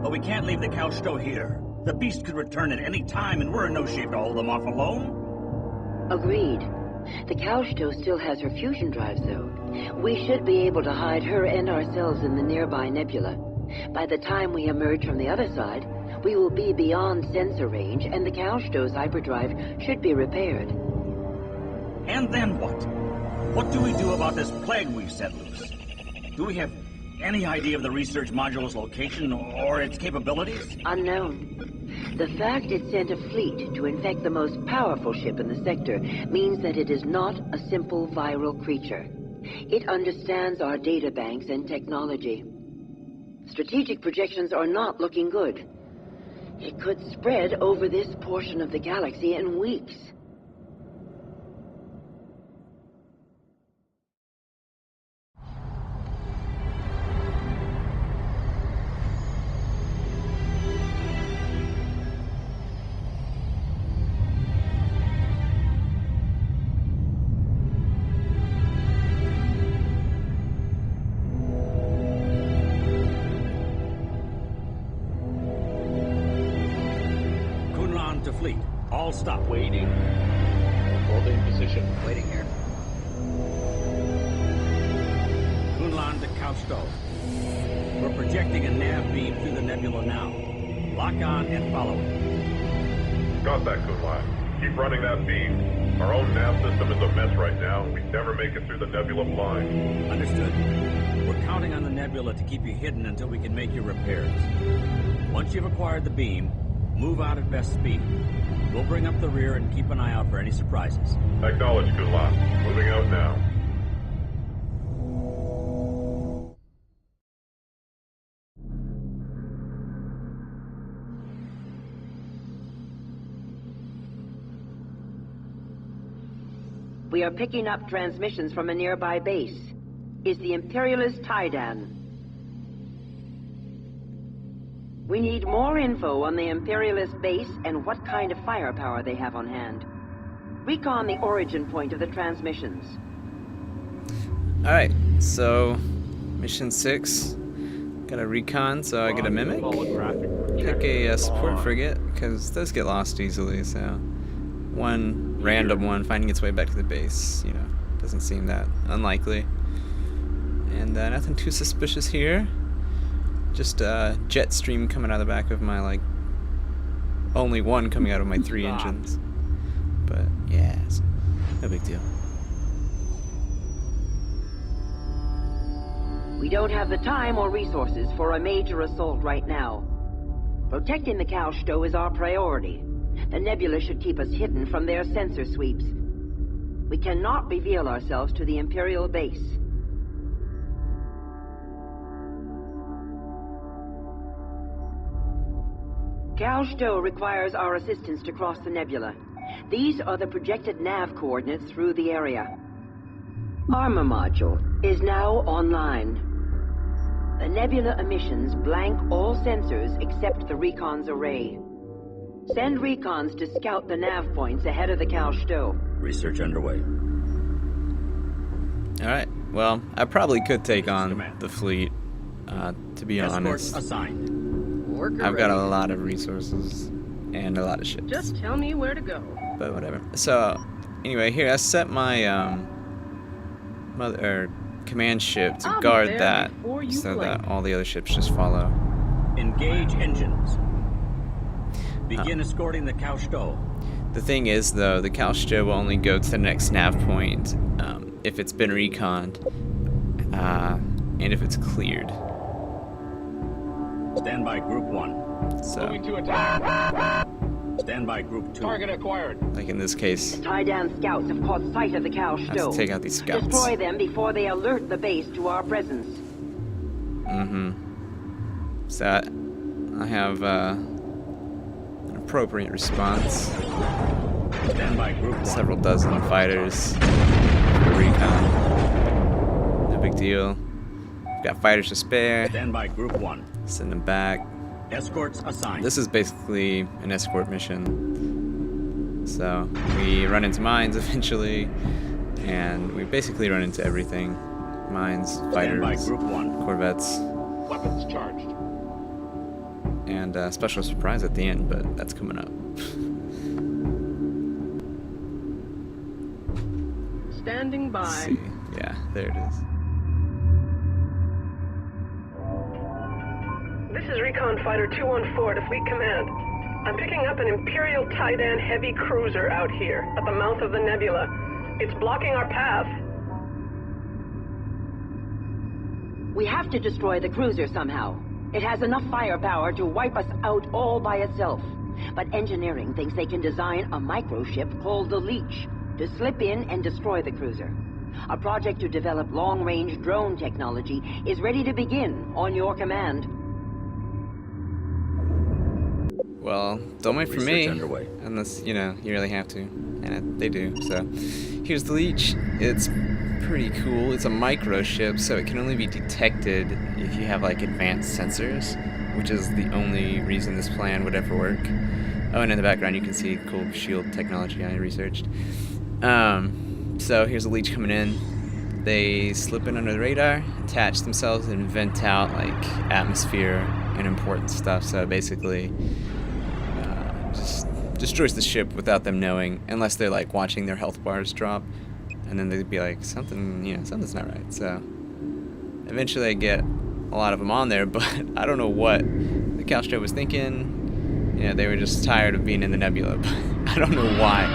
But we can't leave the Caal-Shto here. The beast could return at any time, and we're in no shape to hold them off alone. Agreed. The Caal-Shto still has her fusion drives, though. We should be able to hide her and ourselves in the nearby Nebula. By the time we emerge from the other side, we will be beyond sensor range, and the Caal-Shto's hyperdrive should be repaired. And then what? What do we do about this plague we've set loose? Do we have any idea of the research module's location or its capabilities? Unknown. The fact it sent a fleet to infect the most powerful ship in the sector means that it is not a simple viral creature. It understands our data banks and technology. Strategic projections are not looking good. It could spread over this portion of the galaxy in weeks. To fleet. All stop. Waiting. Holding position. Waiting here. Kunlan to Caal-Shto. We're projecting a nav beam through the nebula now. Lock on and follow it. Got that, Kunlan. Keep running that beam. Our own nav system is a mess right now. We'd never make it through the nebula blind. Understood. We're counting on the nebula to keep you hidden until we can make your repairs. Once you've acquired the beam, move out at best speed. We'll bring up the rear and keep an eye out for any surprises. Acknowledged, Kunlan. Moving out now. We are picking up transmissions from a nearby base. Is the Imperialist Taidan? We need more info on the Imperialist base and what kind of firepower they have on hand. Recon the origin point of the transmissions. Alright, so mission 6. Got a recon, so I get a mimic. Pick a support frigate, because those get lost easily, so one random one finding its way back to the base, you know, doesn't seem that unlikely. And nothing too suspicious here. Just a jet stream coming out of the back of my, like, only one coming out of my 3 engines. But, yeah, it's no big deal. We don't have the time or resources for a major assault right now. Protecting the Caal-Shto is our priority. The Nebula should keep us hidden from their sensor sweeps. We cannot reveal ourselves to the Imperial base. Caal-Shto requires our assistance to cross the nebula. These are the projected nav coordinates through the area. Armor module is now online. The nebula emissions blank all sensors except the recon's array. Send recons to scout the nav points ahead of the Caal-Shto. Research underway. Alright, well, I probably could take on the fleet, to be honest. Escort assigned. I've got a lot of resources and a lot of ships. Just tell me where to go. But whatever. So, anyway, here I set my command ship to guard that, so that all the other ships just follow. Engage engines. Begin escorting the Caal-Shto. The thing is, though, the Caal-Shto will only go to the next nav point if it's been reconned and if it's cleared. Stand by Group 1. So, Moving to attack. Stand by Group 2. Target acquired. like in this case, Taidan scouts have caught sight of the I have Caal-Shto. to take out these scouts. Destroy them before they alert the base to our presence. So I have an appropriate response. Stand by Group 1. Several dozen fighters for recon. No big deal. Got fighters to spare. Stand by Group 1. Send them back. Escorts assigned. This is basically an escort mission. So we run into mines eventually, and we basically run into everything. Mines, Stand by fighters, Group 1. corvettes. Weapons charged. and a special surprise at the end, but that's coming up. Standing by. Let's see. Yeah, there it is. This is Recon Fighter 214 to Fleet Command. I'm picking up an Imperial Titan heavy cruiser out here at the mouth of the Nebula. It's blocking our path. We have to destroy the cruiser somehow. It has enough firepower to wipe us out all by itself. But engineering thinks they can design a microship called the Leech to slip in and destroy the cruiser. A project to develop long-range drone technology is ready to begin on your command. Well, don't wait for Research me, underway. unless, you know, you really have to, and they do. So, here's the Leech. It's pretty cool. It's a microship, so it can only be detected if you have, like, advanced sensors, which is the only reason this plan would ever work. Oh, and in the background you can see cool shield technology I researched. So here's a Leech coming in. They slip in under the radar, attach themselves, and vent out, like, atmosphere and important stuff. So basically, just destroys the ship without them knowing, unless they're, like, watching their health bars drop. And then they'd be like, something's not right. So eventually they get a lot of them on there, but I don't know what the Caal-Shto was thinking. You know, they were just tired of being in the Nebula, but I don't know why.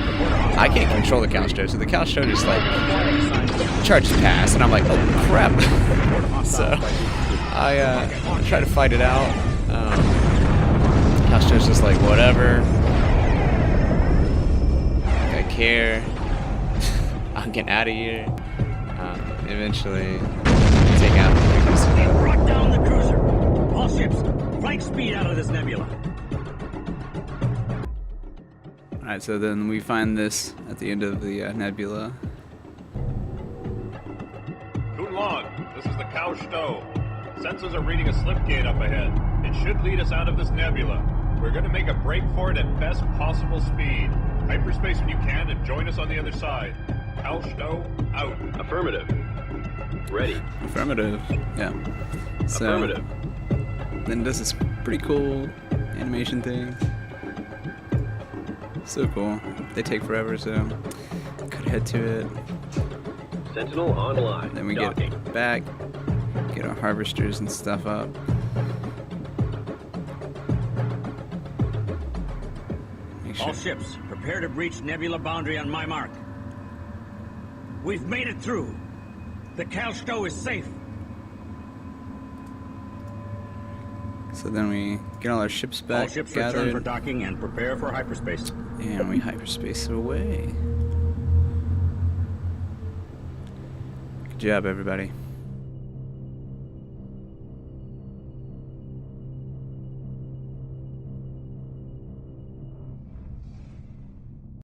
I can't control the Caal-Shto, so the Caal-Shto just, like, charges past, and I'm like, oh crap. So I try to fight it out. Caal-Shto's just like, whatever. I care. I'm getting out of here. Eventually, take out the cruiser. They brought down the cruiser. All ships, flank speed out of this nebula. Alright, so then we find this at the end of the nebula. Good log. This is the Caal-Shto. Sensors are reading a slipgate up ahead. It should lead us out of this nebula. We're going to make a break for it at best possible speed. Hyperspace when you can and join us on the other side. Caal-Shto, out. Affirmative. Ready. Affirmative. Yeah. So, Affirmative. then it does this pretty cool animation thing. So cool. They take forever, so could head to it. Sentinel online. Then we Docking. get back, get our harvesters and stuff up. Make sure. All ships, prepare to breach nebula boundary on my mark. We've made it through. The Caal-Shto is safe. So then we get all our ships back, All ships return for gathered, docking and prepare for hyperspace. and we hyperspace away. Good job, everybody.